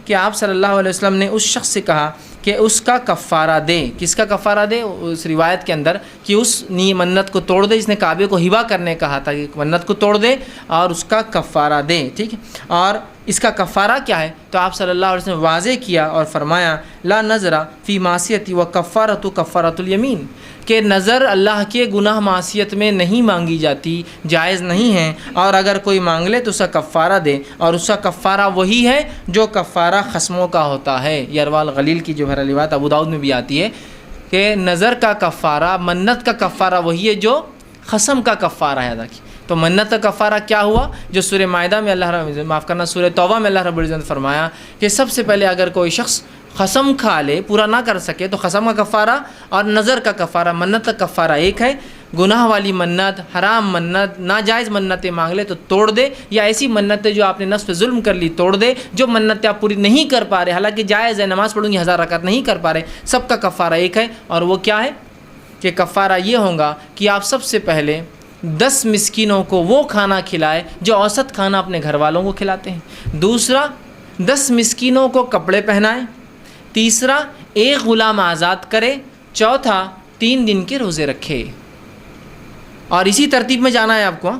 کہ آپ صلی اللہ علیہ وسلم نے اس شخص سے کہا کہ اس کا کفارہ دے. کس کا کفارہ دے؟ اس روایت کے اندر کہ اس منت کو توڑ دے، جس نے کعبے کو ہبہ کرنے کہا تھا کہ منت کو توڑ دے اور اس کا کفارہ دے. ٹھیک ہے، اور اس کا کفارہ کیا ہے؟ تو آپ صلی اللہ علیہ وسلم واضح کیا اور فرمایا لا نظر فی معصیتی و کفارۃ کفارۃ الیمین، کہ نظر اللہ کے گناہ معصیت میں نہیں مانگی جاتی، جائز نہیں ہے، اور اگر کوئی مانگ لے تو اس کا کفارہ دے، اور اس کا کفارہ وہی ہے جو کفارہ خصموں کا ہوتا ہے. یہ اروال غلیل کی جو ہے روایت ابو داؤد میں بھی آتی ہے کہ نظر کا کفارہ، منت کا کفارہ وہی ہے جو خصم کا کفارہ ہے ادا کی. تو منت کا کفارہ کیا ہوا؟ جو سورہ مائدہ میں سورہ توبہ میں اللہ رب العزت نے فرمایا کہ سب سے پہلے اگر کوئی شخص قسم کھا لے، پورا نہ کر سکے، تو قسم کا کفارہ اور نظر کا کفارہ، منت کا کفارہ ایک ہے. گناہ والی منت، حرام منت، ناجائز منتیں مانگ لے تو توڑ دے، یا ایسی منتیں جو آپ نے نفس پہ ظلم کر لی توڑ دے. جو منتیں آپ پوری نہیں کر پا رہے، حالانکہ جائز ہے، نماز پڑھوں گی 1000 رکعت، نہیں کر پا رہے، سب کا کفارہ ایک ہے. اور وہ کیا ہے کہ کفارہ یہ ہوگا کہ آپ سب سے پہلے 10 مسکینوں کو وہ کھانا کھلائے جو اوسط کھانا اپنے گھر والوں کو کھلاتے ہیں. دوسرا 10 مسکینوں کو کپڑے پہنائے. تیسرا 1 غلام آزاد کرے. چوتھا 3 دن کے روزے رکھے. اور اسی ترتیب میں جانا ہے آپ کو.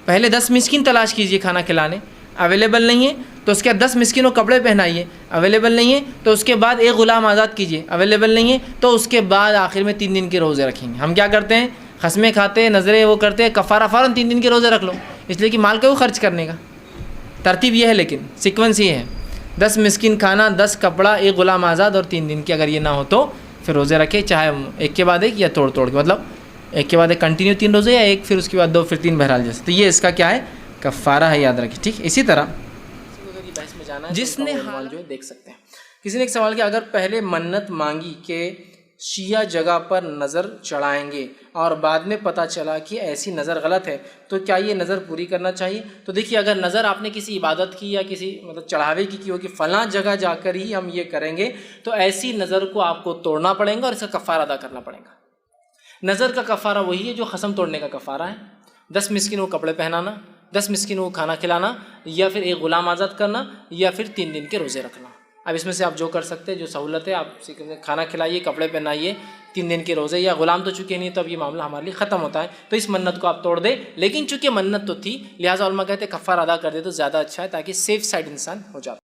پہلے 10 مسکین تلاش کیجئے کھانا کھلانے، اویلیبل نہیں ہے تو اس کے بعد 10 مسکینوں کو کپڑے پہنائیے، اویلیبل نہیں ہے تو اس کے بعد 1 غلام آزاد کیجئے، اویلیبل نہیں ہے تو اس کے بعد آخر میں 3 دن کے روزے رکھیں گے. ہم کیا کرتے ہیں؟ قسمیں کھاتے ہیں، نظریں وہ کرتے ہیں، کفارہ فوراً 3 دن کے روزے رکھ لو، اس لیے کہ مال کو خرچ کرنے کا ترتیب یہ ہے، لیکن سیکوینس یہ ہے 10 مسکین کھانا، 10 کپڑا، 1 غلام آزاد اور 3 دن کے. اگر یہ نہ ہو تو پھر روزے رکھے، چاہے ایک کے بعد ایک یا توڑ کے، مطلب ایک کے بعد ایک کنٹینیو 3 روزے، یا ایک پھر اس کے بعد 2 پھر 3، بہرحال جیسے. تو یہ اس کا کیا ہے؟ کفارہ ہے، یاد رکھیے. ٹھیک. اسی طرح جس نے حال جو ہے دیکھ سکتے ہیں. کسی نے ایک سوال کیا، اگر پہلے منت مانگی کہ شیعہ جگہ پر نظر چڑھائیں گے اور بعد میں پتہ چلا کہ ایسی نظر غلط ہے تو کیا یہ نظر پوری کرنا چاہیے؟ تو دیکھیے، اگر نظر آپ نے کسی عبادت کی یا کسی چڑھاوے کی ہو کہ فلاں جگہ جا کر ہی ہم یہ کریں گے، تو ایسی نظر کو آپ کو توڑنا پڑے گا اور اس کا کفارہ ادا کرنا پڑے گا. نظر کا کفارہ وہی ہے جو قسم توڑنے کا کفارہ ہے. 10 مسکینوں کو کپڑے پہنانا، 10 مسکینوں کو کھانا کھلانا، یا پھر 1 غلام آزاد کرنا، یا پھر 3 دن کے روزے رکھنا. اب اس میں سے آپ جو کر سکتے ہیں، جو سہولت ہے، آپ کھانا کھلائیے، کپڑے پہنائیے، 3 دن کے روزے. یا غلام تو چکے نہیں، تو اب یہ معاملہ ہمارے لیے ختم ہوتا ہے. تو اس منت کو آپ توڑ دیں، لیکن چونکہ منت تو تھی لہٰذا علماء کہتے ہیں کفارہ ادا کر دے تو زیادہ اچھا ہے، تاکہ سیف سائڈ انسان ہو جاتا ہے.